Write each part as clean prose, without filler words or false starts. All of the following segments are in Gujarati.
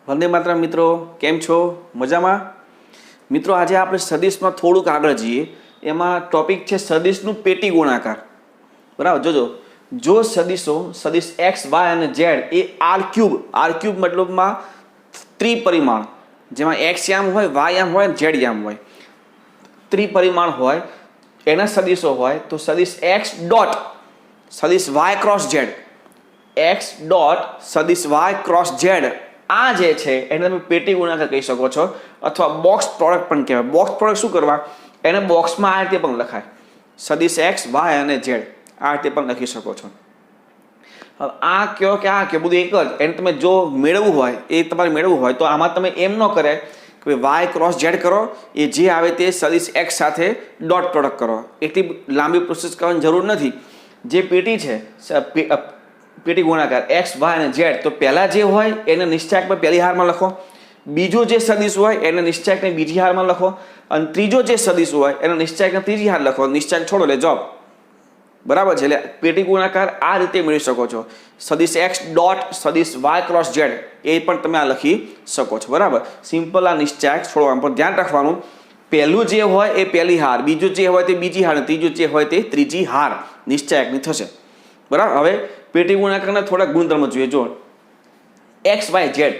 વંદે માતરમ મિત્રો, કેમ છો? મજામાં? મિત્રો, આજે આપણે સદિશમાં થોડુંક આગળ જઈએ. એમાં ટોપિક છે સદિશનું પેટી ગુણાકાર. બરાબર, જોજો. જો સદિશો સદિશ એક્સ વાય અને ઝેડ એ આર ક્યુબ મતલબમાં ત્રિપરિમાણ, જેમાં એક્સ યામ હોય, વાય યામ હોય, ઝેડ યામ હોય, ત્રિપરિમાણ હોય, એના સદિશો હોય તો સદિશ એક્સ ડોટ સદિશ y cross z, x dot સદિશ વાય ક્રોસ ઝેડ, આ જે છે એને તમે પેટી ગુણાકાર કહી શકો છો, અથવા બોક્સ પ્રોડક્ટ પણ કહેવાય. બોક્સ પ્રોડક્ટ શું કરવા? એને બોક્સમાં આ રીતે પણ લખાય, સદિશ એક્સ વાય અને ઝેડ, આ રીતે પણ લખી શકો છો. હવે આ કયો કે આ કયો બધું એક જ. એને તમે જો મેળવવું હોય, એ તમારે મેળવવું હોય તો આમાં તમે એમ ન કરે કે વાય ક્રોસ ઝેડ કરો, એ જે આવે તે સદિશ એક્સ સાથે ડોટ પ્રોડક્ટ કરો. એટલી લાંબી પ્રોસેસ કરવાની જરૂર નથી. જે પેટી છે પેટી ગુણાકાર એક્સ વાય અને ઝેડ, તો પહેલાં જે હોય એને નિશ્ચાયકમાં પહેલી હારમાં લખો, બીજો જે સદિશ હોય એને નિશ્ચાયકને બીજી હારમાં લખો, અને ત્રીજો જે સદિશ હોય એને નિશ્ચાયકને ત્રીજી હાર લખો. નિશ્ચાયક છોડો એટલે જવાબ. બરાબર છે. એટલે પેટી ગુણાકાર આ રીતે મેળવી શકો છો. સદિશ એક્સ ડોટ સદિશ વાય ક્રોસ ઝેડ, એ પણ તમે આ લખી શકો છો. બરાબર, સિમ્પલ. આ નિશ્ચાયક છોડવાનું પણ ધ્યાન રાખવાનું, પહેલું જે હોય એ પહેલી હાર, બીજું જે હોય તે બીજી હાર, ત્રીજું જે હોય તે ત્રીજી હાર નિશ્ચાયકની થશે. બરાબર. હવે પેટી ગુણાકારના થોડા ગુણધર્મો જોઈએ. જો એક્સ વાય ઝેડ,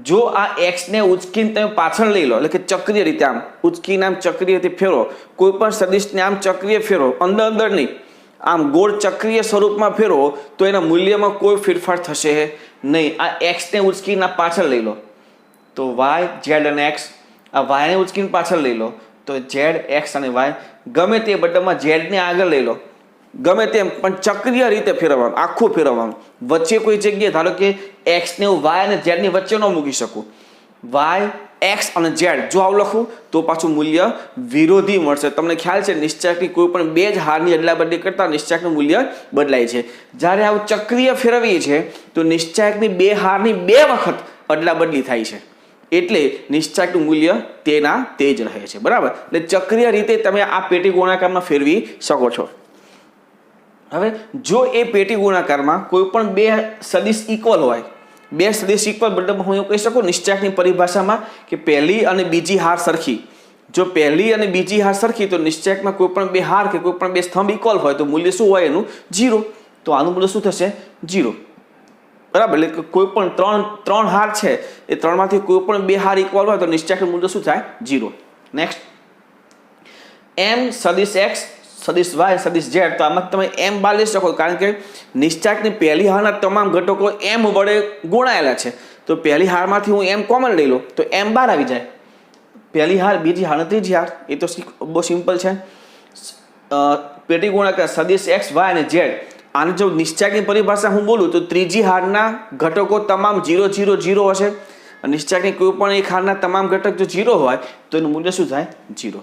જો આ એક્સને ઉચકીને તમે પાછળ લઈ લો, એટલે કે ચક્રીય રીતે આમ ઉચકીને આમ ચક્રીય રીતે ફેરો, કોઈ પણ સદિશને આમ ચક્રીય ફેરો, અંદર નહીં, આમ ગોળ ચક્રીય સ્વરૂપમાં ફેરો, તો એના મૂલ્યમાં કોઈ ફેરફાર થશે નહીં. આ એક્સને ઉચકીને પાછળ લઈ લો તો વાય ઝેડ અને એક્સ, આ વાયને ઉચકીને પાછળ લઈ લો તો ઝેડ એક્સ અને વાય, ગમે તે બધામાં ઝેડને આગળ લઈ લો, ગમે તેમ પણ ચક્રીય રીતે ફેરવવાનું, આખું ફેરવવાનું. વચ્ચે કોઈ જગ્યાએ ધારો કે એક્સને હું વાય અને ઝેડની વચ્ચે ન મૂકી શકું, વાય એક્સ અને ઝેડ જો આવું લખું તો પાછું મૂલ્ય વિરોધી મળશે. તમને ખ્યાલ છે, નિશ્ચાયકની કોઈ પણ બે જ હારની અદલા બદલી કરતા નિશ્ચાયકનું મૂલ્ય બદલાય છે. જ્યારે આવું ચક્રીય ફેરવીએ છે તો નિશ્ચાયકની બે હારની બે વખત અદલા બદલી થાય છે, એટલે નિશ્ચાયકનું મૂલ્ય તેના તે જ રહે છે. બરાબર. એટલે ચક્રીય રીતે તમે આ પેટી ગુણાકારમાં ફેરવી શકો છો. હવે જો એ પેટી ગુણાકારમાં કોઈ પણ બે સદિશ ઇક્વલ હોય, બે સદિશ ઇક્વલ મતલબ હું એવું કહી શકું નિશ્ચાયકની પરિભાષામાં કે પહેલી અને બીજી હાર સરખી. જો પહેલી અને બીજી હાર સરખી તો નિશ્ચાયકમાં કોઈ પણ બે હાર કે કોઈ પણ બે સ્તંભ ઇક્વલ હોય તો મૂલ્ય શું હોય એનું? 0. તો આનું મૂલ્ય શું થશે? 0. બરાબર. એટલે કોઈ પણ ત્રણ હાર છે, એ ત્રણમાંથી કોઈ પણ બે હાર ઇક્વલ હોય તો નિશ્ચાયકનું મૂલ્ય શું થાય? 0. નેક્સ્ટ, એમ સદિશ એક્સ સદિશ વાય સદિશ ઝેડ, તો આમાં તમે એમ બાર લઈ શકો, કારણ કે નિશ્ચાયકની પહેલી હારના તમામ ઘટકો એમ વડે ગુણાયેલા છે. તો પહેલી હારમાંથી હું એમ કોમન લઈ લઉં તો એમ બાર આવી જાય. પહેલી હાર, બીજી હાર અને ત્રીજી હાર, એ તો બહુ સિમ્પલ છે. પેટી ગુણાકાર સદિશ એક્સ વાય અને ઝેડ, આને જો નિશ્ચાયકની પરિભાષા હું બોલું તો ત્રીજી હારના ઘટકો તમામ 0 0 0 હશે. નિશ્ચાયકની કોઈ પણ એક હારના તમામ ઘટક જો 0 હોય તો એનું મૂલ્ય શું થાય? 0.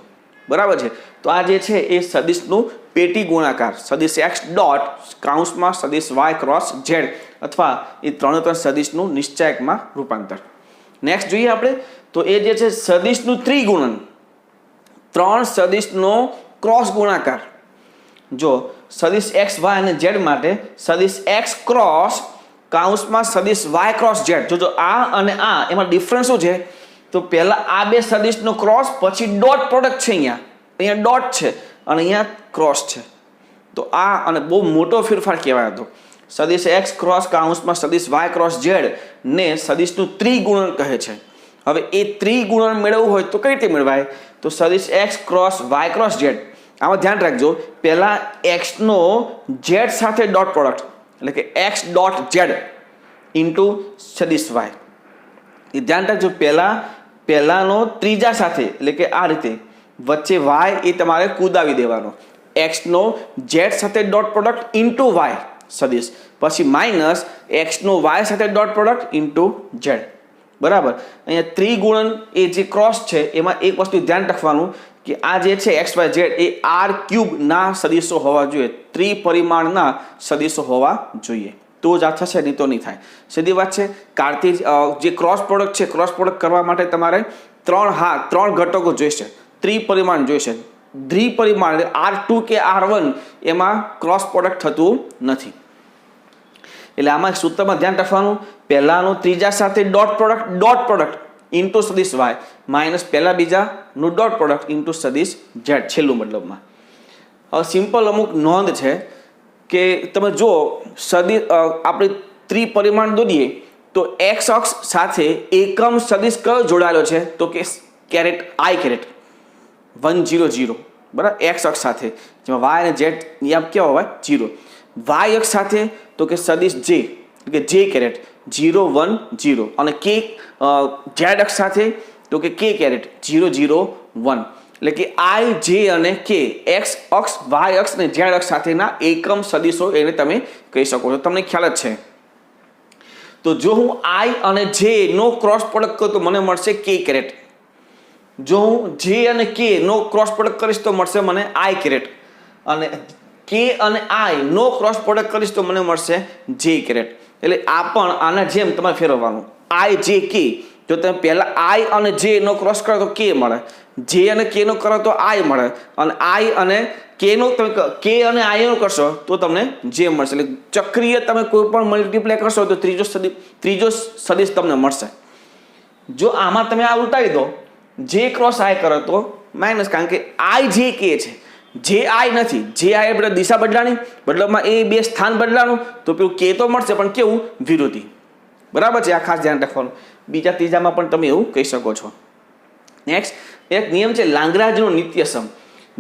બરાબર છે. તો આ જે છે એ સદિશનું પેટી ગુણાકાર, સદિશ એક્સ ડોટ કાઉન્સમાં સદિશ વાય ક્રોસ ઝેડ, અથવા એ ત્રણ સદિશનું નિશ્ચાયકમાં રૂપાંતર. નેક્સ્ટ જોઈએ આપણે, તો એ જે છે સદિશનું ત્રિગુણન, ત્રણ સદિશનો ક્રોસ ગુણાકાર. જો સદિશ એક્સ વાય અને ઝેડ માટે સદિશ એક્સ ક્રોસ કાઉન્સમાં સદિશ વાય ક્રોસ ઝેડ, જોજો આ અને આ એમાં ડિફરન્સ શું છે? તો પહેલા આ બે સદિશનો ક્રોસ, પછી ડોટ પ્રોડક્ટ છે, અહીંયા ડોટ છે અને અહીંયા ક્રોસ છે. તો આ અને બહુ મોટો ફેરફાર કહેવાય હતો. સદિશ એક્સ ક્રોસ કાઉન્સમાં સદિશ વાય ક્રોસ ઝેડ ને સદિશનું ત્રિગુણન કહે છે. હવે એ ત્રિગુણન મેળવવું હોય તો કઈ રીતે મેળવાય? તો સદિશ x cross y cross z, આમાં ધ્યાન રાખજો, પહેલા એક્સનો ઝેડ સાથે ડોટ પ્રોડક્ટ, એટલે કે એક્સ ડોટ ઝેડ ઇન્ટુ સદિશ વાય. એ ધ્યાન રાખજો, પહેલાનો ત્રીજા સાથે, એટલે કે આ રીતે વચ્ચે વાય એ તમારે કુદાવી દેવાનો. એક્સનો ઝેડ સાથે ડોટ પ્રોડક્ટ ઇન્ટુ વાય સદિશ, પછી માઇનસ એક્સનો વાય સાથે ડોટ પ્રોડક્ટ ઇન્ટુ ઝેડ. બરાબર. અહીંયા ત્રિગુણન એ જે ક્રોસ છે એમાં એક વસ્તુ ધ્યાન રાખવાનું કે આ જે છે એક્સ વાય ઝેડ એ આર ક્યુબના સદિશો હોવા જોઈએ, ત્રિપરિમાણના સદિશો હોવા જોઈએ, તો જ આ થશે, નહીં તો નહીં થાય. સીધી વાત છે. કાર્તિજ જે ક્રોસ પ્રોડક્ટ છે, ક્રોસ પ્રોડક્ટ કરવા માટે તમારે ત્રણ ઘટકો જોઈશે, ત્રિપરિમાણ જોઈશે. દ્વિપરિમાણ R2 કે R1 એમાં ક્રોસ પ્રોડક્ટ થતું નથી. એટલે આમાં સૂત્રમાં ધ્યાન રાખવાનું, પહેલાનું ત્રીજા સાથે ડોટ પ્રોડક્ટ ઇન્ટુ સદિશ વાય માઇનસ પહેલા બીજાનું ડોટ પ્રોડક્ટ ઇન્ટુ સદિશ ઝેડ છેલ્લું મતલબમાં. હવે સિમ્પલ અમુક નોંધ છે કે તમે જો આપણે ત્રિપરિમાણ દોરીએ તો એક્સ અક્ષ સાથે એકમ સદિશ કયો જોડાયેલો છે તો કે કેરેટ આઈ કેરેટ 100 બરાબર એક્સ અક્ષ સાથે, જેમાં વાય અને ઝેડ યામ કેવા હોય 0. વાય અક્ષ સાથે તો કે સદિશ જે કે જે કેરેટ 0 1 0 અને કે ઝેડ અક્ષ સાથે તો કે કે કેરેટ 0 0 1. એટલે કે આઈ જે અને કે એક્સ અક્ષ વાય અક્ષ અને ઝેડ અક્ષ સાથેના એકમ સદિશો એને તમે કહી શકો છો. તમને ખ્યાલ જ છે. તો જો હું આઈ અને જે નો ક્રોસ પ્રોડક્ટ કરું તો મને મળશે કે કેરેટ. જો હું જે અને કે નો ક્રોસ પ્રોડક્ટ કરીશ તો મળશે મને આઈ કેરેટ, અને કે અને આઈ નો ક્રોસ પ્રોડક્ટ કરીશ તો મને મળશે જે કેરેટ. એટલે આ પણ આના જેમ તમારે ફેરવવાનું, આઈ જે કે. જો તમે પહેલા આઈ અને જે નો ક્રોસ કરો તો કે મળે, જે અને કે નો કરો તો આઈ મળે, અને આઈ અને કે નો તમે કે અને આઈ નો કરશો તો તમને જે મળશે. એટલે ચક્રીય તમે કોઈ પણ મલ્ટીપ્લાય કરશો તો ત્રીજો સદિશ તમને મળશે. જો આમાં તમે આ ઉલટાવી દો, જે ક્રોસ આઈ કરો તો માઇનસ, કારણ કે આઈ જે કે છે, જે આઈ નથી. જે આઈ એટલે દિશા બદલાણી, મતલબમાં એ બે સ્થાન બદલાનું, તો પેલું કે તો મળશે પણ કેવું વિરોધી. બરાબર છે, આ ખાસ ધ્યાન રાખવાનું. બીજા ત્રીજામાં પણ તમે એવું કહી શકો છો. નેક્સ્ટ એક નિયમ છે લાંગ્રાજનો નિત્યસમ.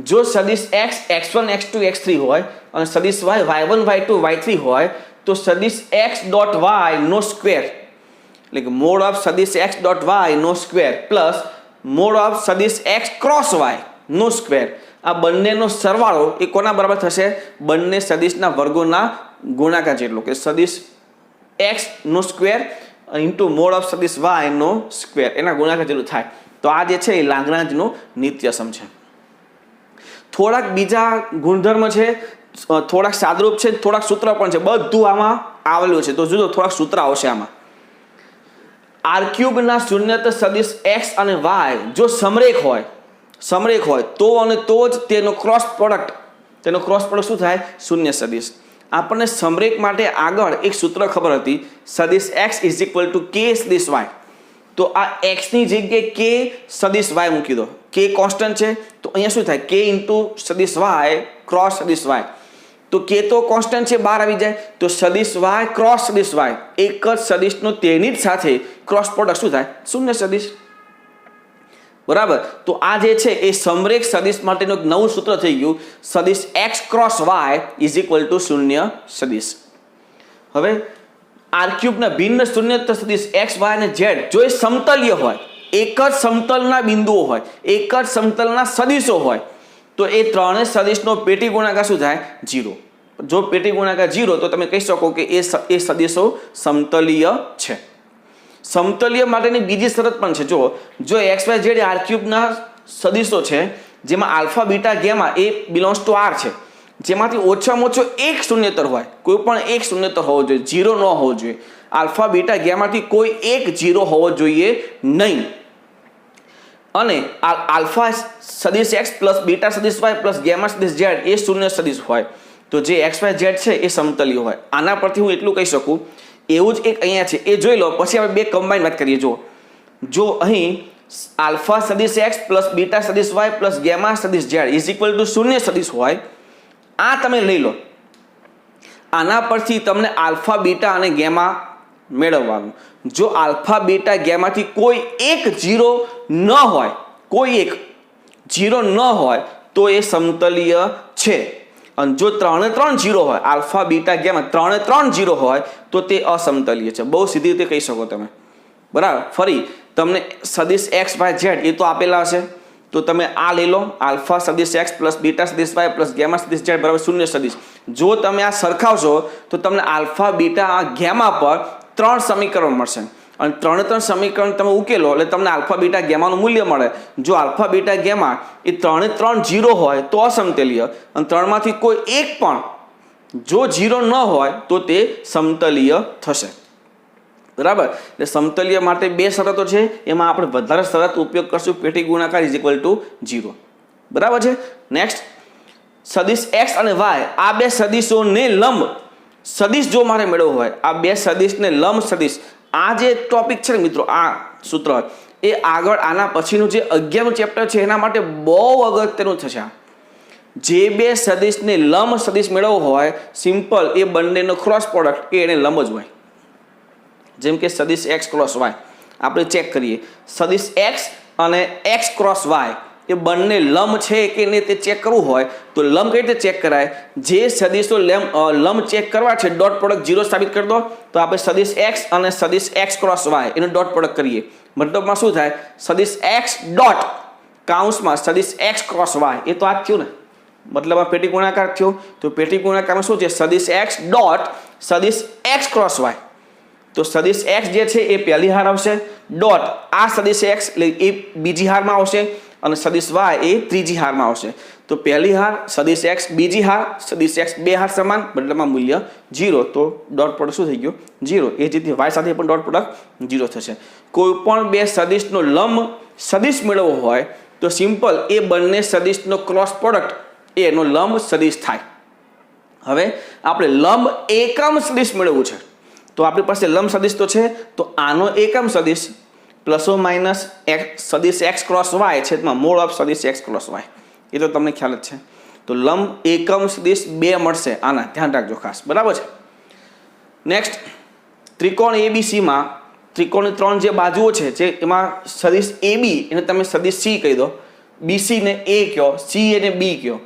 જો સદિશ x x1 x2 x3 હોય અને સદિશ y y1 y2 y3 હોય તો સદિશ x ડોટ y નો સ્ક્વેર, એટલે કે મોડ ઓફ સદિશ x ડોટ y નો સ્ક્વેર પ્લસ મોડ ઓફ સદિશ x ક્રોસ y નો સ્ક્વેર, આ બંનેનો સરવાળો એ કોના બરાબર થશે? બંને સદિશના વર્ગોના ગુણાકાર જેટલો, કે સદિશ x નો સ્ક્વેર ઇન્ટુ મોડ ઓફ સદિશ y નો સ્ક્વેર એના ગુણાકાર જેટલું થાય. તો આ જે છે એ લાંગ્રાંજનો નિત્યસમ છે. થોડાક બીજા ગુણધર્મ છે, થોડાક સાદરૂપ છે, થોડાક સૂત્ર પણ છે, બધું આમાં આવેલું છે. તો જો થોડાક સૂત્ર આવશે આમાં. આર ક્યુબના શૂન્યત સદિશ x અને y જો સમરેખ હોય તો અને તો જ તેનો ક્રોસ પ્રોડક્ટ શું થાય? શૂન્ય સદિશ. આપણને સમરેખ માટે આગળ એક સૂત્ર ખબર હતી, સદિશ x ઇઝ ઇક્વલ ટુ કે સદિશ y. તો આ x ની જગ્યાએ કે સદિશ y મૂકી દો. કે કોન્સ્ટન્ટ છે તો અહીંયા શું થાય? કે ઇન્ટુ સદિશ y ક્રોસ સદિશ y. તો કે તો કોન્સ્ટન્ટ છે, બહાર આવી જાય. તો સદિશ y ક્રોસ સદિશ y એક જ સદિશનો તેની જ સાથે ક્રોસ પ્રોડક્ટ શું થાય? શૂન્ય સદિશ. બરાબર. તો આ જે છે એ સમરેખ સદિશ માટેનું એક નવું સૂત્ર થઈ ગયું, સદિશ x cross y is equal to શૂન્ય સદિશ. હવે આર ક્યુબના ભિન્ન શૂન્યત સદિશ x y અને z જો એ સમતલીય હોય, એક જ સમતલના બિંદુઓ હોય, એક જ સમતલના સદિશો હોય, તો એ ત્રણેય સદિશનો પેટી ગુણાકાર શું થાય? 0. જો પેટી ગુણાકાર 0 તો તમે કહી શકો કે એ સદિશો સમતલીય છે. સમતલીય માટેની બીજી શરત પણ છે. જો x y z આર ક્યુબના સદિશો છે જેમાં આલ્ફા બીટા ગેમા એ બિલોંગ્સ ટુ આર છે, જેમાંથી ઓછામાં ઓછો એક શૂન્યતર હોય, કોઈ પણ એક શૂન્યતર હોવો જોઈએ, 0 ન હોવો જોઈએ. આલ્ફા બીટા ગેમાથી કોઈ એક 0 હોવો જોઈએ નહીં. અને આલ્ફા સદિશ x પ્લસ બીટા સદિશ y પ્લસ ગેમા સદિશ z એ શૂન્ય સદિશ હોય, તો જે x y z છે એ સમતલીય હોય. આના પરથી હું એટલું કહી શકું. એવું જ એક અહીંયા છે, એ જોઈ લો, પછી આપણે બે કમ્બાઈન વાત કરીએ. જો અહીં આલ્ફા સદિશ x પ્લસ બીટા સદિશ y પ્લસ ગેમા સદિશ z ઇઝ ઇક્વલ ટુ શૂન્ય સદિશ હોય, આ તમે લઈ લો. આના પરથી તમને આલ્ફા બીટા અને ગેમા મેળવવાનું. જો આલ્ફા બીટા ગેમાથી કોઈ એક 0 ન હોય, કોઈ એક 0 ન હોય તો એ સમતલીય છે. અને જો 3 0 હોય, આલ્ફા બીટા ગેમા 3 0 હોય તો તે અસમતલીય છે. બહુ સીધી રીતે કહી શકો તમે. બરાબર. ફરી તમને સદિશ x y z એ તો આપેલા હશે, તો તમે આ લઈ લો, આલ્ફા સદિશ x પ્લસ બીટા સદિશ y પ્લસ ગેમા સદિશ z બરાબર શૂન્ય સદિશ. જો તમે આ સરખાવશો તો તમને આલ્ફા બીટા ગેમા પર 3 સમીકરણ મળશે, અને 3 સમીકરણ તમે ઉકેલો એટલે તમને આલ્ફા બીટા ગેમાનું મૂલ્ય મળે. જો આલ્ફા બીટા ગેમા એ 3 0 હોય તો અસમતલીય, અને 3 માંથી કોઈ એક પણ જો 0 ન હોય તો તે સમતલીય થશે. બરાબર. એટલે સમતલીય માટે બે શરતો છે, એમાં આપણે વધારે શરત ઉપયોગ કરશું, પેટી ગુણાકાર ઇઝ ઇક્વલ ટુ 0. બરાબર છે. નેક્સ્ટ સદિશ x અને y, આ બે સદિશોને લંબ સદિશ જો મારે મેળવવો હોય, આ બે સદિશને લંબ સદિશ, આ જે ટોપિક છે ને મિત્રો, આ સૂત્ર એ આગળ આના પછીનું જે 11મું ચેપ્ટર છે એના માટે બહુ અગત્યનું થશે. જે બે સદિશને લંબ સદિશ મેળવવો હોય, સિમ્પલ એ બંનેનો ક્રોસ પ્રોડક્ટ એ એને લંબ જ હોય. જેમ કે સદિશ એક્સ ક્રોસ વાય આપણે ચેક કરીએ, સદિશ એક્સ અને એક્સ ક્રોસ વાય એ બંને લંબ છે કે નહીં તે ચેક કરવું હોય તો લંબ કઈ રીતે ચેક કરાય? જે સદિશો લંબ ચેક કરવા છે, ડોટ પ્રોડક્ટ 0 સાબિત કરી દો. તો આપણે સદિશ એક્સ અને સદિશ એક્સ ક્રોસ વાય એનો ડોટ પ્રોડક્ટ કરીએ, મતલબમાં શું થાય? સદિશ એક્સ ડોટ કાઉન્સમાં સદિશ એક્સ ક્રોસ વાય, એ તો આ જ થયું ને, મતલબ આ પેટી ગુણાકાર થયો. તો પેટી ગુણાકારમાં શું છે? સદિશ એક્સ ડોટ સદિશ એક્સ ક્રોસ વાય. તો સદિશ એક્સ જે છે એ પહેલી હાર આવશે, ડોટ આ સદિશ એક્સ એટલે એ બીજી હારમાં આવશે, અને સદિશ વાય એ ત્રીજી હારમાં આવશે. તો પહેલી હાર સદિશ એક્સ, બીજી હાર સદિશ એક્સ, બે હાર સમાન, મતલબમાં મૂલ્ય 0. તો ડોટ પ્રોડક્ટ શું થઈ ગયો? 0. એ જ રીતે વાય સાથે પણ ડોટ પ્રોડક્ટ 0 થશે. કોઈ પણ બે સદિશનો લંબ સદિશ મેળવવો હોય તો સિમ્પલ એ બંને સદિશનો ક્રોસ પ્રોડક્ટ એનો લંબ સદિશ થાય. હવે આપણે લંબ એકમ સદિશ મેળવવું છે, તો આપણી પાસે લંબ સદિશ તો છે, તો આનો એકમ સદિશ પ્લસ ઓ માઇનસ સદિશ એક્સ ક્રોસ વાય છેદમાં મોડ ઓફ સદિશ એક્સ ક્રોસ વાય, એ તો તમને ખ્યાલ જ છે. તો લંબ એકમ સદિશ 2 મળશે, આના ધ્યાન રાખજો ખાસ, બરાબર છે. નેક્સ્ટ, ત્રિકોણ એબીસીમાં ત્રિકોણની 3 જે બાજુઓ છે, જે એમાં સદિશ એબી એને તમે સદિશ સી કહી દો, બીસી ને એ કહો, સી એને બી કહો.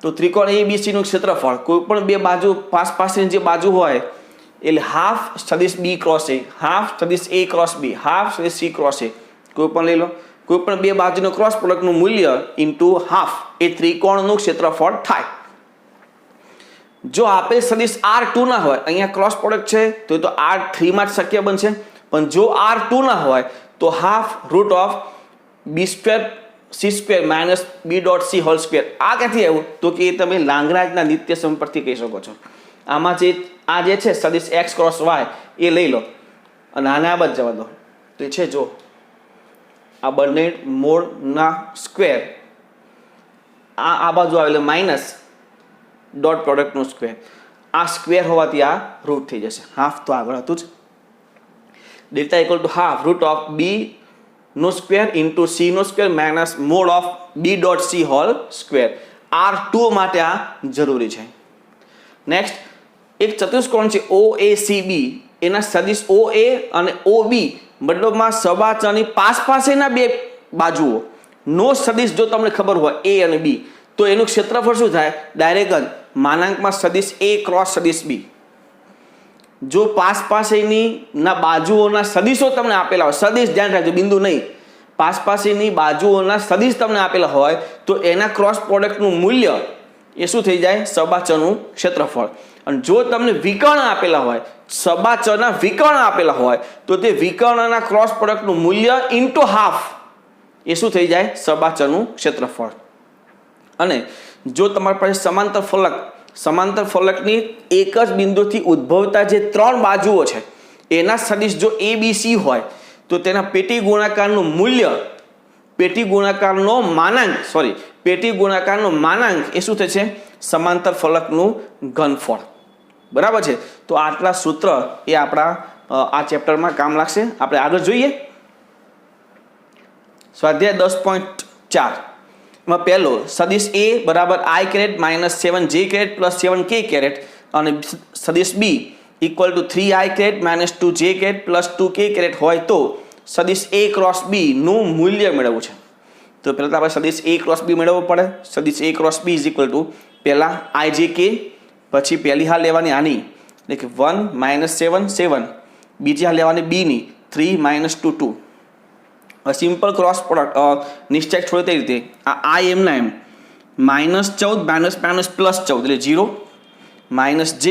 તો ત્રિકોણ એબીસીનું ક્ષેત્રફળ કોઈ પણ બે બાજુ પાસની જે બાજુ હોય એટલે હાફ સદિશ બી ક્રોસ એ, હાફ સદિશ એ ક્રોસ બી, હાફ સદિશ સી ક્રોસ એ, કોઈ પણ લઈ લો. કોઈ પણ બે બાજુનો ક્રોસ પ્રોડક્ટનું મૂલ્ય ઇન્ટુ હાફ એ ત્રિકોણનું ક્ષેત્રફળ થાય. જો આપેલ સદિશ R2 ના હોય, અહીંયા ક્રોસ પ્રોડક્ટ છે તો એ તો R3 માં જ શક્ય બનશે, પણ જો R2 ના હોય તો half root of b square c square minus b dot c whole square. આ ક્યાંથી આવ્યું? તો કે એ તમે લાંગરાજના નિત્ય સમ પરથી કહી શકો છો. આમાં આ જે છે સદિશ એક્સ ક્રોસ વાય એ લઈ લો અને આને આ બાજુ જવા દો, તો એ છે જો આ બંને મોડના સ્ક્વેર, આ બાજુ આવે એટલે માઇનસ ડોટ પ્રોડક્ટનું સ્ક્વેર, આ સ્ક્વેર હોવાથી આ રૂટ થઈ જશે. હાફ તો આગળ હતું જ. Delta equal to half root of b નો સ્ક્વેર ઇન્ટુ સી નો square minus mod of b dot c whole square. R2 માટે આ જરૂરી છે. નેક્સ્ટ, એક ચતુષ્કોણ છે OACB, એના સદિશ OA અને OB મતલબમાં સબાચરની પાસેના બે બાજુઓ નો સદિશ જો તમને ખબર હોય A અને B, તો એનું ક્ષેત્રફળ શું થાય? ડાયરેક્ટ જ માનાંકમાં સદિશ A ક્રોસ સદિશ B. જો પાસેની ના બાજુઓના સદિશો તમને આપેલા હોય, સદિશ ધ્યાન રાખજો, બિંદુ નહીં, પાસેની બાજુઓના સદિશ તમને આપેલા હોય તો એના ક્રોસ પ્રોડક્ટનું મૂલ્ય એ શું થઈ જાય? સબાચરનું ક્ષેત્રફળ. અને જો તમને વિકર્ણ આપેલા હોય, સબાચરના વિકર્ણ આપેલા હોય તો તે વિકર્ણના ક્રોસ પ્રોડક્ટનું મૂલ્ય ઇન્ટુ હાફ એ શું થઈ જાય? સબાચરનું ક્ષેત્રફળ. અને જો તમારી પાસે સમાંતર ફલકની એક જ બિંદુથી ઉદ્ભવતા જે 3 બાજુઓ છે એના સદિશ જો ABC હોય તો તેના પેટી ગુણાકારનું મૂલ્ય, પેટી ગુણાકારનો માનાંક એ શું થશે? સમાંતર ફલકનું ઘનફળ. બરાબર છે. તો આટલા સૂત્ર એ આપણા આ ચેપ્ટરમાં કામ લાગશે. આપણે આગળ જોઈએ સ્વાધ્યાય 10.4 માં પહેલો સદિશ A બરાબર I caret minus 7J caret plus 7K caret અને સદિશ B equal to 3I caret minus 2J caret plus 2K caret હોય તો સદિશ A ક્રોસ B નું મૂલ્ય મેળવવું છે. તો પહેલાં તો આપણે સદિશ A ક્રોસ B મેળવવો પડે. સદિશ A cross B is equal two પહેલાં IJK, પછી પહેલી હાર લેવાની આની એટલે કે 1 માઇનસ 7 7, બીજી હાર લેવાની બીની 3 માઇનસ 2 2. સિમ્પલ ક્રોસ પ્રોડક્ટ નિશ્ચય છોડે તે રીતે આ I એમના એમ માઇનસ 14 માઇનસ પ્લસ 14 એટલે 0, માઇનસ J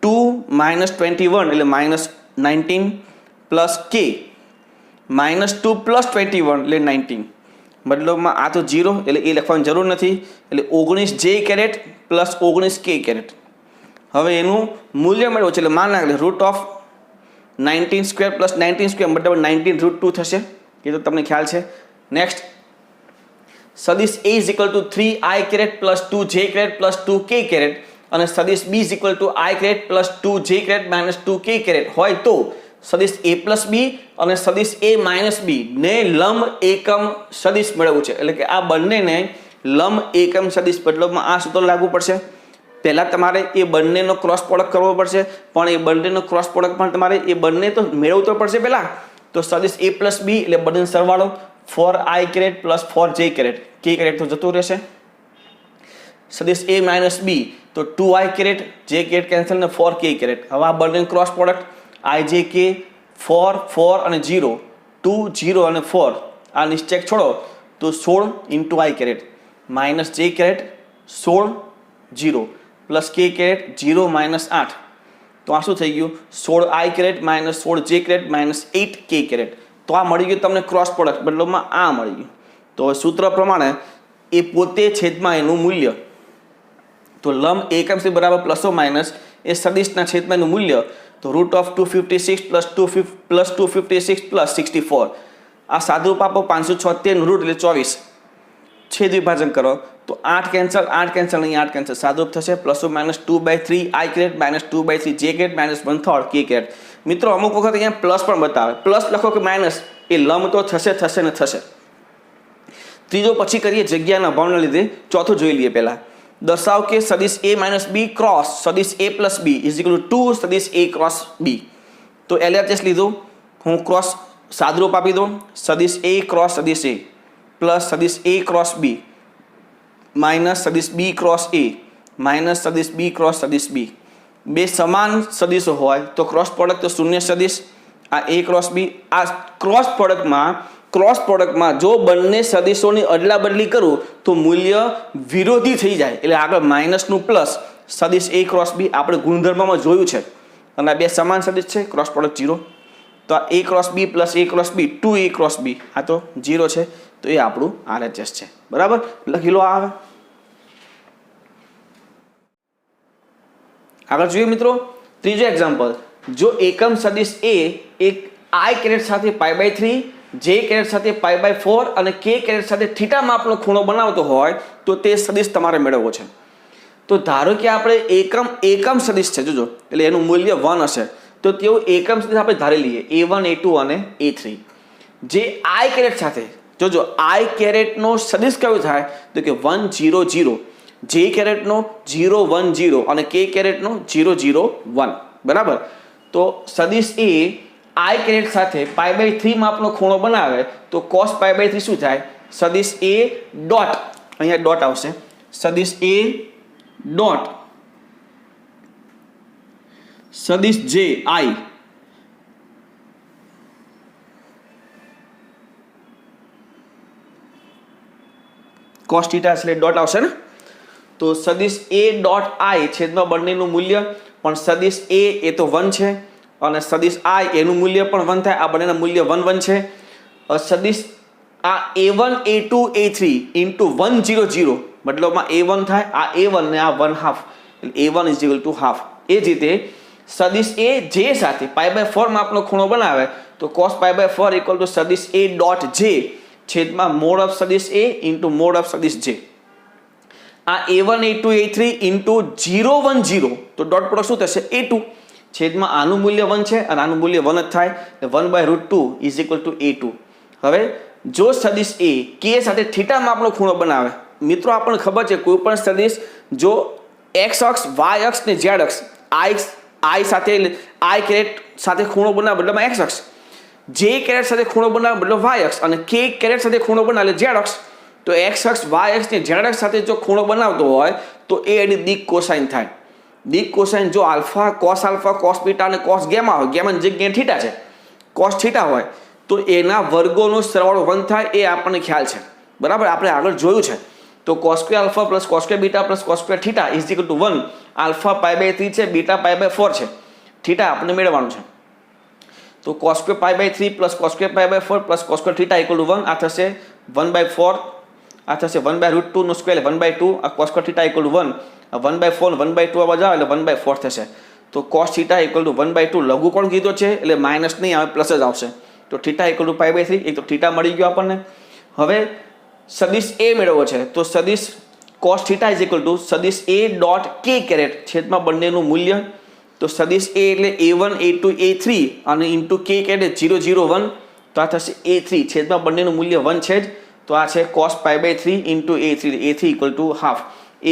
2 માઇનસ 21 એટલે minus 19 plus K minus 2 plus 21 એટલે 19. મતલબમાં આ તો 0 એટલે એ લખવાની જરૂર નથી, એટલે 19J caret plus 19K caret. હવે એનું મૂલ્ય મેળવવું છે એટલે માના એટલે root of 19 square plus 19 square મતલબ 19 રૂટ 2 થશે, એ તો તમને ખ્યાલ છે. નેક્સ્ટ, સદિશ A is equal to 3I caret plus 2J caret plus 2K caret અને સદિશ b is equal to i caret plus 2j caret minus 2k caret હોય તો સદિશ a પ્લસ b અને સદિશ a માઇનસ b ને લંબ એકમ સદિશ મેળવવું છે. એટલે કે આ બંનેને લંબ એકમ સદિશ મતલબમાં આ સૂત્ર લાગુ પડશે. પહેલાં તમારે એ બંનેનો ક્રોસ પ્રોડક્ટ કરવો પડશે, પણ એ બંનેનો ક્રોસ પ્રોડક્ટ પણ તમારે એ બંને તો મેળવતો પડશે પહેલાં. તો સદિશ a પ્લસ b એટલે બંનેનો સરવાળો 4i caret plus 4j caret, k caret તો જતું રહેશે. સદિશ a માઇનસ b તો 2i caret, j caret cancel ને 4k કેરેટ. હવે આ બંનેનો cross product i j k 4 4 અને 0 2 0 અને 4 આ નિશ્ચેક છોડો તો 16 into i caret minus j caret 16 0 plus k caret 0 minus 8 તો આ શું થઈ ગયું 16i caret minus 16j caret minus 8k caret. તો આ મળી ગયું તમને ક્રોસ પ્રોડક્ટ મતલબમાં આ મળી ગયું. તો સૂત્ર પ્રમાણે એ પોતે છેદમાં એનું મૂલ્ય, તો લંબ એકમ સદિશ બરાબર પ્લસ ઓ માઇનસ એ સદિશના છેદમાં એનું મૂલ્ય તો રૂટ ઓફ 256 પ્લસ 256 પ્લસ 64 આ સાદુરૂપ આપો 576 રૂટ એટલે 24 છેદ વિભાજન કરો તો 8 કેન્સલ અહીં 8 કેન્સલ સાદુરૂપ થશે plus minus 2/3 i caret minus 2/3 j caret minus 1/3 k caret. મિત્રો અમુક વખત અહીંયા પ્લસ પણ બતાવે, પ્લસ લખો કે માઇનસ એ લંબ તો થશે ને થશે. ત્રીજો પછી કરીએ જગ્યાના અભાવના લીધે. ચોથું જોઈ લઈએ પહેલા. દર્શાવો કે સદિશ a માઇનસ b ક્રોસ સદિશ a plus b is equal two 2 સદિશ a ક્રોસ b. તો LHS લીધું, હું ક્રોસ સાદુરૂપ આપી દઉં સદિશ a ક્રોસ સદિશ a પ્લસ સદિશ a ક્રોસ b માઇનસ સદિશ b ક્રોસ a માઇનસ સદિશ b ક્રોસ સદિશ b. બે સમાન સદિશો હોય તો ક્રોસ પ્રોડક્ટ તો શૂન્ય સદિશ આ a ક્રોસ b. આ ક્રોસ પ્રોડક્ટમાં જો બંને સદિશોની અદલા બદલી કરું તો મૂલ્ય વિરોધી થઈ જાય, એટલે આગળ માઇનસનું પ્લસ સદિશ a ક્રોસ b આપણે ગુણધર્મમાં જોયું છે. અને આ બે સમાન સદિશ છે, ક્રોસ પ્રોડક્ટ 0. તો આ a cross b plus a cross b 2a cross b આ તો 0 છે, તો એ આપણું RHS છે. બરાબર, લખી લો. આવે આગળ જોઈએ મિત્રો ત્રીજો એક્ઝામ્પલ. જો એકમ સદિશ a એક i કેરેટ સાથે π/3 j કેરેટ સાથે π/4 અને k કેરેટ સાથે થીટા માપનો ખૂણો બનાવતો હોય તો તે સદિશ તમારે મેળવવો છે. તો ધારો કે આપણે એકમ સદિશ છે, જોજો એટલે એનું મૂલ્ય 1 હશે, તો તેવું એકમ સદિશ આપણે ધારી લઈએ a1 a2 અને a3. જે i કેરેટ સાથે, જોજો i કેરેટનો સદિશ કયો થાય તો કે 1 0 0, j કેરેટનો 0 1 0 અને k કેરેટનો 0 0 1. બરાબર, તો સદિશ એ i કેરેટ સાથે π/3 માપનો ખૂણો બનાવે તો cos π/3 શું થાય સદિશ a ડોટ, અહીંયા ડોટ આવશે, સદિશ a ડોટ સદિશ j i cos થીટા એટલે ડોટ આવશે ને. તો સદિશ a ડોટ i છેદમાં બંનેનું મૂલ્ય, પણ સદિશ a એ તો 1 છે અને સદિશ i એનું મૂલ્ય પણ 1 થાય, આ બંનેના મૂલ્ય 1 1 છે. સદિશ આ a1 a2 a3 ઇન્ટુ 1 0 0 મતલબમાં a1 થાય, આ a1 ને આ 1/2 એટલે a1 is equal to half. એ જ રીતે સદિશ a j સાથે π/4 માપનો ખૂણો બનાવે તો cos π/4 ઇક્વલ ટુ સદિશ a ડોટ j છેદમાં મોડ ઓફ સદિશ a ઇન્ટુ મોડ ઓફ સદિશ j. આ a1 a2 a3 ઇન્ટુ 0 1 0 તો ડોટ પ્રોડક્ટ શું થશે a2 છેદમાં આનું મૂલ્ય 1 છે અને આનું મૂલ્ય 1 જ થાય, 1/√2 ઇઝ ઇક્વલ ટુ a2. હવે જો સદિશ a k સાથે થીટા માપનો ખૂણો બનાવે, મિત્રો આપણને ખબર છે કોઈ પણ સદિશ જો x અક્ષ y અક્ષ ને z અક્ષ i સાથે i કેરેટ સાથે ખૂણો બનાવે મતલબ x અક્ષ, j કેરેટ સાથે ખૂણો બનાવે મતલબ y અક્ષ અને k કેરેટ સાથે ખૂણો બનાવે એટલે z અક્ષ, તો x અક્ષ y અક્ષ ને z અક્ષ સાથે જો ખૂણો બનાવતો હોય તો એ એની દિક કોસાઇન થાય. દિક કોસાઇન જો આલ્ફા કોસ બીટા અને કોસ ગેમા હોય, ગેમાની જગ્યાએ થીટા છે, કોસ થીટા હોય તો એના વર્ગોનો સરવાળો 1 થાય, એ આપણને ખ્યાલ છે. બરાબર, આપણે આગળ જોયું છે. તો cos² alpha plus cos² beta plus cos² theta is equal to 1. Alpha π/3 છે, બીટા π/4 છે, થીટા આપણે મેળવવાનું છે. તો cos² π/3 plus cos² π/4 plus cos² theta equal to 1. આ થશે 1/4, આ થશે 1/√2 નો સ્ક્વેર 1/2, આ cos² થીટા ઇક્વલ ટુ 1, 1/4 1/2 આ બધા એટલે 1/4 થશે. તો cos થીટા ઇક્વલ ટુ 1/2 લઘુ કોણ કીધો છે એટલે માઇનસ નહીં આવે, પ્લસ જ આવશે. તો થીટા ઇક્વલ ટુ π/3, એક તો થીટા મળી ગયો આપણને. હવે સદિશ a મેળવવો છે તો સદિશ cos θ ઇઝ ઇક્વલ ટુ સદિશ a ડોટ k કેરેટ છેદમાં બંનેનું મૂલ્ય. તો સદિશ a એટલે a1 a2 a3 અને ઇન્ટુ k કેરેટ 0 0 1, તો આ થશે a3 છેદમાં બંનેનું મૂલ્ય 1 છે જ, તો આ છે cos π/3 into a3 equal to half.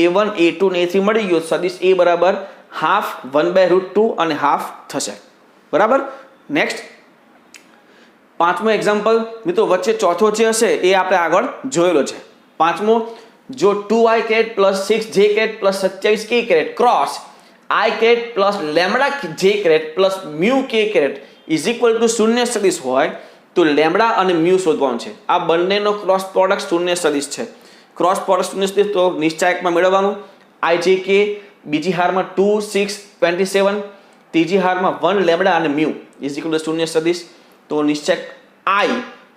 a1 a2 ને a3 મળી ગયો, સદિશ a બરાબર હાફ 1/√2 અને હાફ થશે. બરાબર. નેક્સ્ટ પાંચમો એક્ઝામ્પલ મિત્રો, વચ્ચે ચોથો જે હશે એ આપણે આગળ જોયેલો છે. પાંચમો, જો 2i caret plus 6j caret plus 27k caret cross i caret plus lambda j caret plus mu k caret is equal to શૂન્ય સદિશ હોય તો લેમડા અને મ્યુ શોધવાનું છે. આ બંનેનો ક્રોસ પ્રોડક્ટ શૂન્ય સદિશ છે. ક્રોસ પ્રોડક્ટ શૂન્ય સદિશ તો નિશ્ચાયકમાં મેળવવાનું i j k, બીજી હારમાં 2 6 27, ત્રીજી હારમાં 1 લેમડા અને મ્યુ ઇઝ ઇક્વલ ટુ શૂન્ય સદિશ. તો નિશ્ચાયક i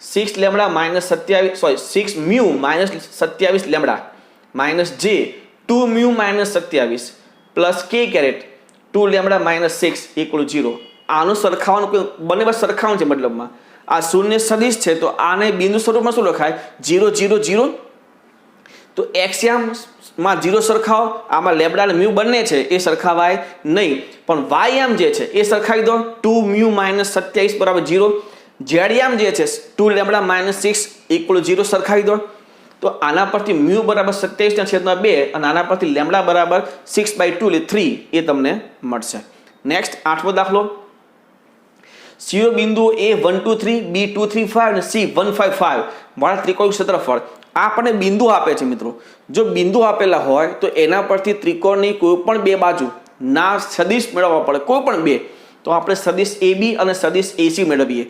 6 lambda minus 6 mu minus 27 lambda minus j 2 mu minus 27 plus k caret 2 lambda minus 6 equal 0. આનું સરખાવવાનું, બંને બાજુ સરખાવવાનું છે. મતલબમાં આ શૂન્ય સદિશ છે તો આને બિંદુ સ્વરૂપમાં શું લખાય? 0 0 0. તો એક્સયામમાં 0 સરખાવો, આમાં લેમડા અને મ્યુ બંને છે એ સરખાવાય નહીં, પણ વાયયામ જે છે એ સરખાવી દો. 2 મ્યુ માઇનસ 27 બરાબર 0. ઝેડયામ જે છે 2 લેમડા માઇનસ 6 ઇક્વલ 0 સરખાવી દો. તો આના પરથી મ્યુ બરાબર 27/2 અને આના પરથી લેમડા બરાબર 6/2 એટલે 3 એ તમને મળશે. નેક્સ્ટ આઠમો દાખલો, સીઓ બિંદુ a 1 2 3 b 2 3 5 અને c 1 5 5 વાળા ત્રિકોણનું ક્ષેત્રફળ. આ આપણને બિંદુ આપે છે મિત્રો. જો બિંદુ આપેલા હોય તો એના પરથી ત્રિકોણની કોઈ પણ બે બાજુ ના સદિશ મેળવવા પડે, કોઈ પણ બે. તો આપણે સદિશ ab અને સદિશ ac મેળવીએ.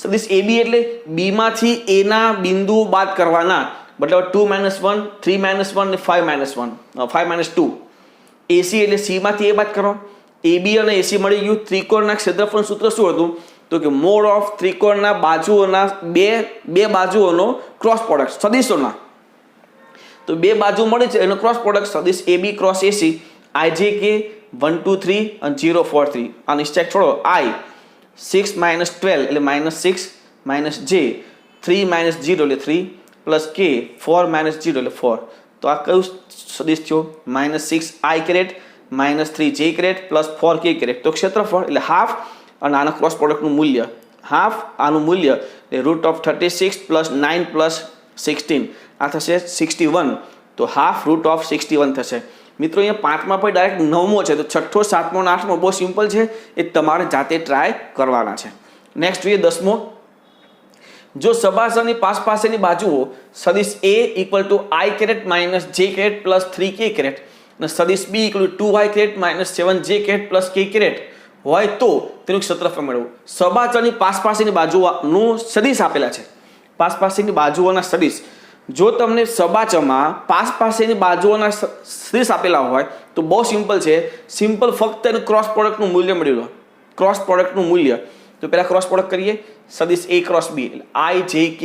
સદિશ ab એટલે b માંથી a ના બિંદુ બાદ કરવાના, મતલબ 2 - 1 3 - 1 અને 5 - 1 5 - 2. AC એટલે c માંથી a બાદ કરો. AB અને AC મળી ગયું. ત્રિકોણના ક્ષેત્રફળનું સૂત્ર શું હતું? તો કે મોડ ઓફ ત્રિકોણના બાજુઓના બે બાજુઓનો ક્રોસ પ્રોડક્ટ સદિશોના. તો બે બાજુ મળી છે એનો ક્રોસ પ્રોડક્ટ સદિશ AB ક્રોસ AC ijk 1 2 3 અને 0 4 3. આ નિશ્ચય છોડો. I 6 - 12 એટલે -6 માઇનસ j 3 - 0 એટલે 3 પ્લસ k 4 - 0 એટલે 4. તો આ કયું સદિશ થયો? -6 i caret -3 j caret plus 4 k caret. તો ક્ષેત્રફળ એટલે હાફ અને આના ક્રોસ પ્રોડક્ટનું મૂલ્ય હાફ, આનું મૂલ્ય એટલે √36 પ્લસ 9 પ્લસ 16 આ થશે 61. તો હાફ √61 થશે. મિત્રો અહીંયા પાંચમા પછી ડાયરેક્ટ નવમો છે, તો છઠ્ઠો, સાતમો અને આઠમો બહુ સિમ્પલ છે, એ તમારે જાતે ટ્રાય કરવાના છે. નેક્સ્ટ જોઈએ 10મો. જો સબાસની પાસેની બાજુઓ સદિશ a equal to i caret minus j caret plus 3k caret અને સદિશ b equal to 2i caret minus 7j caret plus k caret હોય તો તેનું ક્ષેત્રફળ મેળવવું. સબાચરની પાસની બાજુઓનું સદિશ આપેલા છે. પાસની બાજુઓના સદિશ. જો તમને સબાચમાં પાસની બાજુઓના સદિશ આપેલા હોય તો બહુ સિમ્પલ છે. સિમ્પલ ફક્ત એનું ક્રોસ પ્રોડક્ટનું મૂલ્ય મળી લો. ક્રોસ પ્રોડક્ટનું મૂલ્ય તો પહેલા ક્રોસ પ્રોડક્ટ કરીએ. સદિશ a ક્રોસ b એટલે i j k,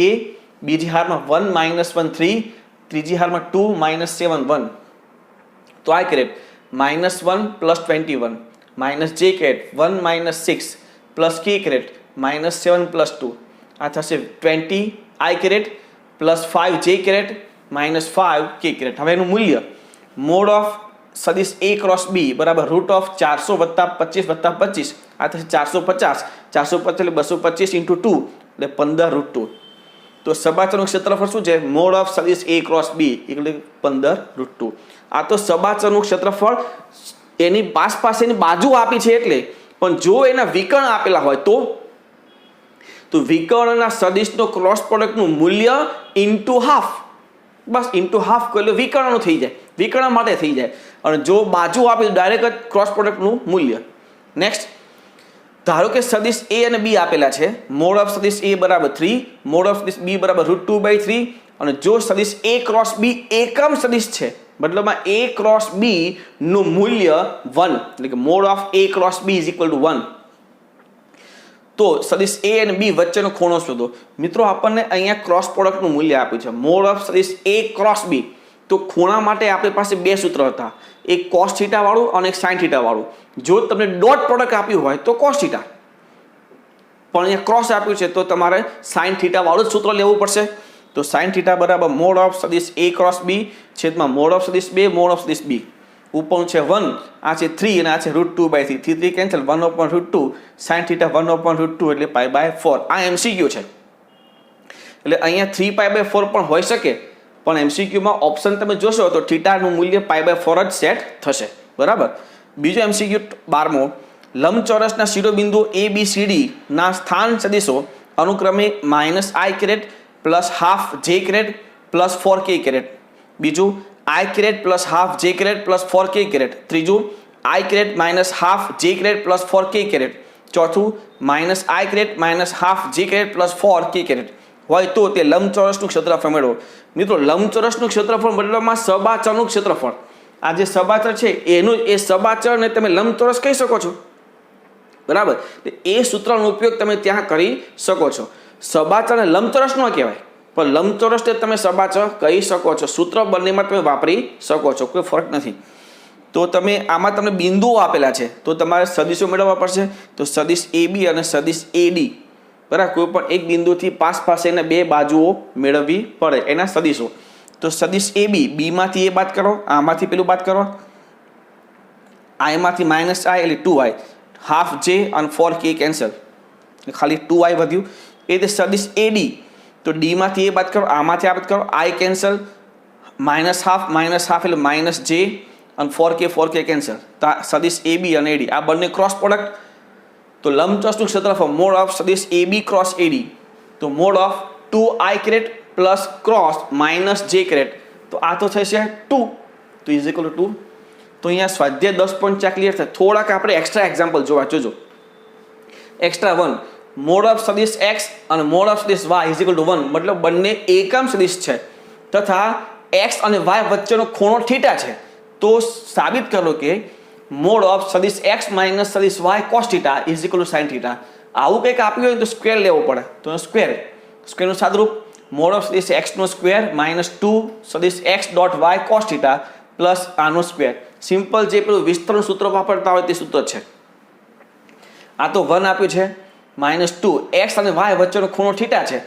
બીજી હારમાં 1 - 1 3, ત્રીજી હારમાં 2 - 7 1. તો i caret -1 plus 21 minus j caret 1 - 6 plus k caret -7 plus 2 આ થશે 20 i caret plus 5 j caret -5 k caret. હવે એનું મૂલ્ય મોડ ઓફ સદિશ a ક્રોસ b બરાબર √400 + 25 + 25 આ થશે 450. 450 એટલે 225 × 2 એટલે 15 √2. તો સબાચરનું ક્ષેત્રફળ શું છે? મોડ ઓફ સદિશ a ક્રોસ b એટલે 15 √2. આ તો સબાચરનું ક્ષેત્રફળ એની પાસેની બાજુ આપી છે એટલે. પણ જો એના વિકર્ણ આપેલા હોય તો વિકર્ણના સદિશનો ક્રોસ પ્રોડક્ટનું મૂલ્ય ઇન્ટુ હાફ, બસ ઇન્ટુ હાફ એટલે વિકર્ણનું થઈ જાય, વિકર્ણ માટે થઈ જાય. અને જો બાજુ આપે તો ડાયરેક્ટ જ ક્રોસ પ્રોડક્ટનું મૂલ્ય. નેક્સ્ટ, ધારો કે સદિશ a અને b આપેલા છે. મોડ ઓફ સદિશ a બરાબર 3, મોડ ઓફ સદિશ b બરાબર √2/3. અને જો સદિશ a ક્રોસ b એકમ સદિશ છે, મતલબમાં a ક્રોસ b નું મૂલ્ય 1 એટલે કે mod of a cross b is equal to 1. તો સદિશ a અને b વચ્ચેનો ખૂણો શોધો. મિત્રો આપણને અહીંયા ક્રોસ પ્રોડક્ટનું મૂલ્ય આપ્યું છે. મોડ ઓફ સદિશ a ક્રોસ b. તો ખૂણા માટે આપણી પાસે બે સૂત્ર હતા, એક cos θ વાળું અને એક sin θ વાળું. જો તમને ડોટ પ્રોડક્ટ આપ્યું હોય તો cos θ, પણ અહીંયા ક્રોસ આપ્યું છે તો તમારે sin θ વાળું જ સૂત્ર લેવું પડશે. તો સાઇન થીટા બરાબર મોડ ઓફ સદિશ A ક્રોસ B છેદમાં મોડ ઓફ સદિશ B મોડ ઓફ સદિશ B. ઉપરનું છે 1, આ છે 3 અને આ છે √2/3. 3 કેન્સલ, 1/√2 સાઇન થીટા 1/√2 એટલે π/4. આ MCQ છે એટલે અહીંયા 3π/4 પણ હોઈ શકે, પણ MCQમાં ઓપ્શન તમે જોશો તો થીટાનું મૂલ્ય π/4 જ સેટ થશે. બરાબર. બીજો MCQ 12મો, લંબચોરસના શિરોબિંદુ ABCD ના સ્થાન સદિશો અનુક્રમે -i plus half j plus 4k. બીજું i plus half j plus 4k. ત્રીજું i minus half j plus 4k. ચોથું -i minus half j plus 4k હોય તો તે લંબચોરસનું ક્ષેત્રફળ મેળવો. મિત્રો, લંબચોરસનું ક્ષેત્રફળ મતલબમાં સબાચરનું ક્ષેત્રફળ. આ જે સબાચર છે એ સબાચરને તમે લંબચોરસ કહી શકો છો. બરાબર. એ સૂત્રનો ઉપયોગ તમે ત્યાં કરી શકો છો. સબાચરને લંબચોરસ ન કહેવાય, પણ લંબચોરસને તમે સબાચર કહી શકો છો. સૂત્ર બંનેમાં તમે વાપરી શકો છો, કોઈ ફરક નથી. તો તમે આમાં તમને બિંદુઓ આપેલા છે તો તમારે સદિશો મેળવવા પડશે. તો સદિશ AB અને સદિશ AD, બરાબર, કોઈ પણ એક બિંદુથી પાસ એને બે બાજુઓ મેળવવી પડે, એના સદિશો. તો સદિશ AB, બીમાંથી એ બાદ કરો, આમાંથી પેલું બાદ કરો, આમાંથી -i એટલે 2i, હાફ j અને 4k કેન્સલ, ખાલી 2i વધ્યું. એ રીતે સદિશ AD, તો ડીમાંથી એ બાદ કરો, આમાંથી આ બાદ કરો, i કેન્સલ, -હાફ એટલે -j અને 4k કેન્સલ. તો સદિશ AB અને AD આ બંને ક્રોસ પ્રોડક્ટ. તો લંબચોરસનું ક્ષેત્રફળ મોડ ઓફ સદિશ AB ક્રોસ AD, તો mode of 2i plus cross -j. તો આ તો થશે 2, તો ઇઝ ઇક્વલ ટુ 2. તો અહીંયા સ્વાધ્યાય 10.4 ક્લિયર થાય. થોડાક આપણે એક્સ્ટ્રા એક્ઝામ્પલ જોવા, જોજો. એક્સ્ટ્રા 1, મોડ ઓફ સદિશ x અને મોડ ઓફ સદિશ y ઇઝ ઇક્વલ ટુ 1, મતલબ બંને એકમ સદિશ છે તથા x અને y વચ્ચેનો ખૂણો થીટા છે. તો સાબિત કરો કે મોડ ઓફ સદિશ x માઇનસ સદિશ y cos theta is equal two sine theta. આવું કંઈક આપ્યું હોય તો સ્ક્વેર લેવો પડે. તો સ્ક્વેરનું સાદુરૂપ મોડ ઓફ સદિશ x નો સ્ક્વેર -2 સદિશ x dot y cos theta plus આનો સ્ક્વેર. સિમ્પલ જે પેલું વિસ્તરણ સૂત્ર વાપરતા હોય તે સૂત્ર છે. આ તો 1 આપ્યું છે, -2 x અને y વચ્ચેનો ખૂણો થીટા છે.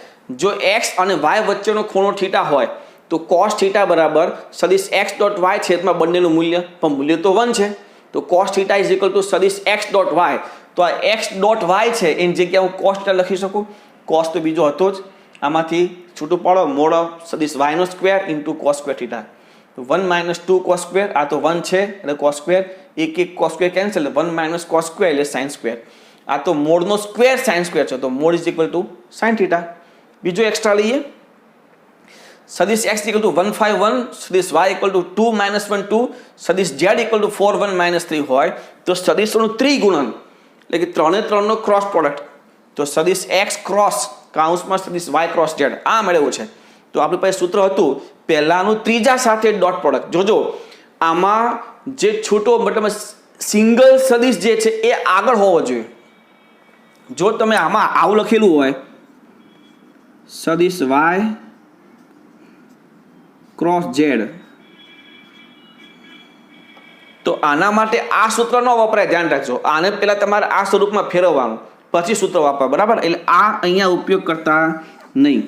જો x અને y વચ્ચેનો ખૂણો થીટા હોય તો કોસ થીટા બરાબર સદિશ x ડોટ y છેદમાં બંનેનું મૂલ્ય, પણ મૂલ્ય તો 1 છે. તો cos theta is equal two સદિશ x ડોટ y. તો આ x ડોટ y છે એની જગ્યાએ હું કોસ થીટા લખી શકું. કોસ તો બીજો હતો જ, આમાંથી છૂટું પાડો, મોડ ઓફ સદિશ y નો square into cos square theta. તો 1 - 2 કોસ સ્ક્વેર, આ તો 1 છે એટલે કોસ સ્ક્વેર, એક cos square cancel, 1 - cos square એટલે સાઇન સ્ક્વેર. આ તો મોડનો સ્ક્વેર સાઇન સ્ક્વેર છે, તો mode is equal two sine theta. બીજો એક્સ્ટ્રા લઈએ, સદિશ x ઇક્વલ ટુ 151, સદિશ y ઇક્વલ ટુ 2 - 1 2, સદિશ z ઇક્વલ ટુ 4 1 - 3 હોય તો સદિશોનું ત્રિગુણન એટલે કે 3 એ 3 નો ક્રોસ પ્રોડક્ટ. તો સદિશ x ક્રોસ કાઉન્સમાં સદિશ y ક્રોસ z આ મેળવવું છે. તો આપણી પાસે સૂત્ર હતું પહેલાનું ત્રીજા સાથે ડોટ પ્રોડક્ટ. જોજો આમાં જે છૂટો મતલબ સિંગલ સદિશ જે છે એ આગળ હોવો જોઈએ. જો તમે આમાં આવું લખેલું હોય સદિશ y ક્રોસ z, તો આના માટે આ સૂત્ર ન વપરાય, ધ્યાન રાખજો. આને પહેલા તમારે આ સ્વરૂપમાં ફેરવવાનું, પછી સૂત્ર વાપરવા. બરાબર. એટલે આ અહીંયા ઉપયોગ કરતા નહીં.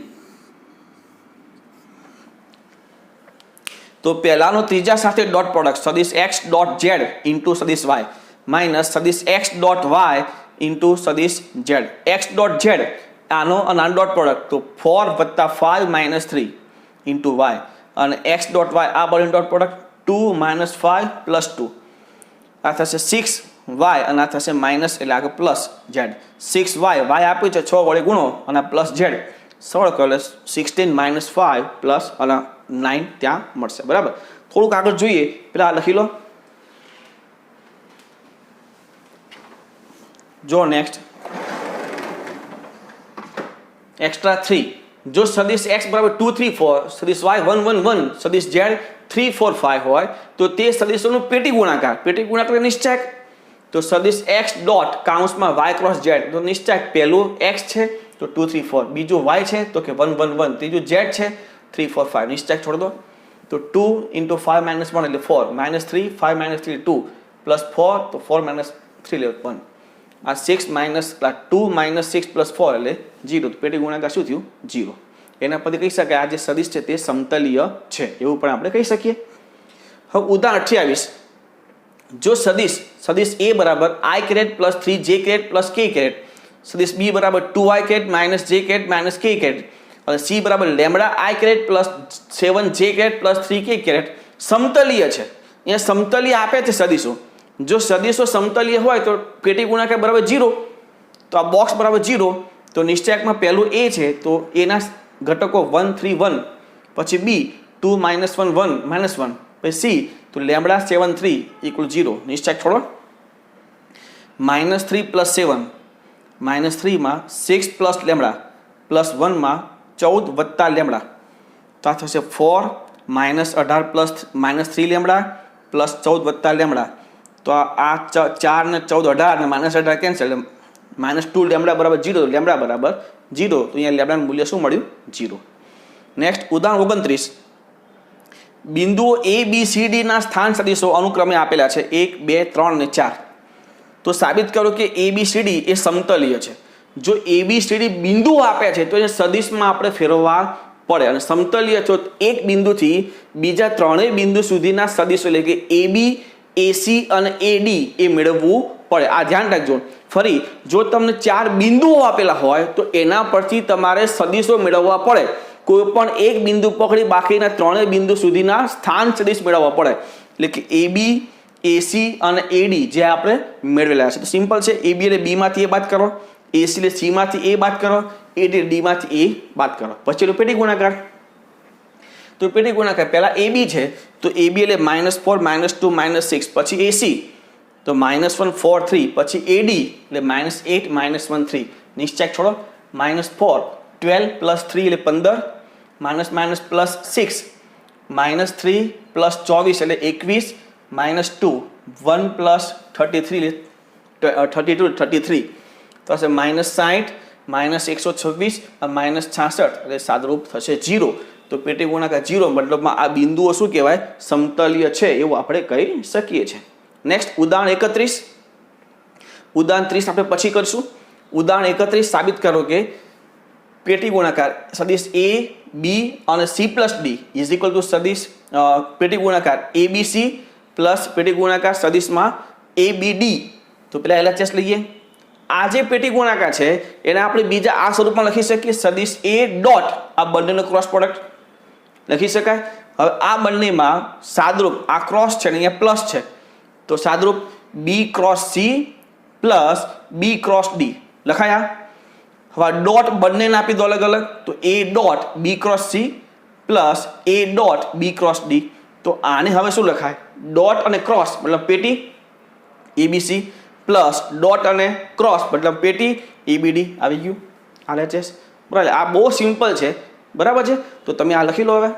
તો પહેલાનો ત્રીજા સાથે ડોટ પ્રોડક્ટ સદિશ x ડોટ z ઇન્ટુ સદિશ y માઇનસ સદિશ x ડોટ y ઇન્ટુ સદિશ z. x ડોટ z આનો અને આનો ડોટ પ્રોડક્ટ, તો 4 + 5 - 3 ઇન્ટુ y, અને x ડોટ y આ બંને ડોટ પ્રોડક્ટ 2 - 5 + 2, આ થશે 6y અને આ થશે માઇનસ એટલે આગળ પ્લસ z. 6y આપ્યું છે 6 વડે ગુણો અને પ્લસ z, સરળ કરો 16 - 5 પ્લસ અને 9 ત્યાં મળશે. બરાબર. થોડુંક આગળ જોઈએ, પેલા લખી લો. જો નેક્સ્ટ એક્સ્ટ્રા 3, જો સદિશ x બરાબર 2 3 4, સદિશ y 1 1 1, સદિશ z 3 4 5 હોય તો તે સદિશોનું પેટી ગુણાકાર. પેટી ગુણાકાર નિશ્ચય. તો સદિશ x ડોટ કાઉન્સમાં y ક્રોસ z, તો નિશ્ચય પહેલું x છે તો 2 3 4, બીજું y છે તો કે 1 1 1, ત્રીજું z છે 3 4 5, નિશ્ચય છોડ દો. તો 2 × 5 - 1 એટલે 4, -3 5 - 3 2 પ્લસ 4, તો 4 - 3 એટલે 1. આ 6 - 2 - 6 + 4 એટલે 0. તો પેટી ગુણાકાર શું થયું? 0. એના પરથી કહી શકાય આ જે સદિશ છે તે સમતલીય છે, એવું પણ આપણે કહી શકીએ. હવે ઉદાહરણ 28, જો સદિશ a બરાબર i caret plus 3j caret plus k caret, સદિશ b બરાબર 2i caret minus j caret minus k caret અને c બરાબર lambda i caret plus 7j caret plus 3k caret સમતલીય છે. અહીંયા સમતલીય આપે છે સદિશો. જો સદિશો સમતલીય હોય તો પેટી ગુણાકાર બરાબર 0, તો આ બોક્સ બરાબર 0, તો નિશ્ચયકમાં પહેલું a છે તો એના ઘટકો 1 3 1, પછી b 2 -1 1 -1, પછી c તો લેમડા 7 3 = 0. નિશ્ચયક છોડો. -3 + 7, -3 માં 6 પ્લસ લેમડા પ્લસ 1 માં 14 વત્તા લેમડા, તો આ થશે 4 -18 પ્લસ -3 લેમડા પ્લસ 14 વત્તા લેમડા, તો આ 4 ને 14 18 ને -18 કેન્સલ, -2 લેમડા બરાબર 0, લેમડા બરાબર 0, તો અહીંયા લેમડાનું મૂલ્ય શું મળ્યું? 0. નેક્સ્ટ ઉદાહરણ 29, બિંદુઓ a b c d ના સ્થાન સદિશો અનુક્રમે આપેલા છે 1 2 3 અને 4. તો સાબિત કરો કે a b c d એ સમતલીય છે. જો a b c d બિંદુઓ આપે છે તો એ સદિશમાં આપણે ફેરવવા પડે, અને સમતલીય તો એક બિંદુથી બીજા ત્રણેય બિંદુ સુધીના સદિશો એટલે કે a b ac અને ad એ મેળવવું પડે. આ ધ્યાન રાખજો. ફરી જો તમને 4 બિંદુઓ આપેલા હોય તો એના પરથી તમારે સદિશો મેળવવા પડે. કોઈ પણ એક બિંદુ પકડી બાકીના ત્રણેય બિંદુ સુધીના સ્થાન સદિશ મેળવવા પડે, એટલે કે ab ac અને ad જે આપણે મેળવેલા છે. તો સિમ્પલ છે, ab એટલે b માંથી a બાદ કરો, ac એટલે c માંથી a બાદ કરો, ad એટલે d માંથી a બાદ કરો. પછી પેટી ગુણાકાર. તો પેટી ગુણાકાર પહેલા ab છે તો ab એટલે -4 -2 -6, પછી ac તો -1 4 3, પછી ad એટલે -8 -1 3. નિશ્ચયક છોડો. -4 12 + 3 એટલે 15, -+6 -3 + 24 એટલે 21, -2 1 + 33 એટલે 32 33, તો હશે -60 -126 અને -66 એટલે સાદરૂપ થશે 0. તો પેટી ગુણાકાર 0, મતલબમાં આ બિંદુઓ શું કહેવાય? સમતલીય છે એવું આપણે કહી શકીએ છીએ. નેક્સ્ટ ઉદાહરણ 31, ઉદાહરણ 30 આપણે પછી કરશું. ઉદાહરણ 31 સાબિત કરો કે પેટી ગુણાકાર સદિશ a b અને c + d = સદિશ પેટી ગુણાકાર abc પ્લસ પેટી ગુણાકાર સદિશમાં abd. તો પેલા LHS લઈએ. આ જે પેટી ગુણાકાર છે એને આપણે બીજા આ સ્વરૂપમાં લખી શકીએ, સદિશ a ડોટ, આ બંનેનો ક્રોસ પ્રોડક્ટ લખી શકાય. હવે આ બંનેમાં સાદરૂપ આ ક્રોસ છે ને અહીંયા પ્લસ છે, તો સાદરૂપ b × c plus b × d લખાયા. હવે ડોટ બંનેને આપી દો અલગ અલગ, તો a dot b × c plus a dot b × d. તો આને હવે શું લખાય? ડોટ અને ક્રોસ મતલબ પેટી abc પ્લસ ડોટ અને ક્રોસ મતલબ પેટી abd. આવી ગયું LHS. બરાબર, આ બહુ સિમ્પલ છે, બરાબર છે. તો તમે આ લખી લો હવે.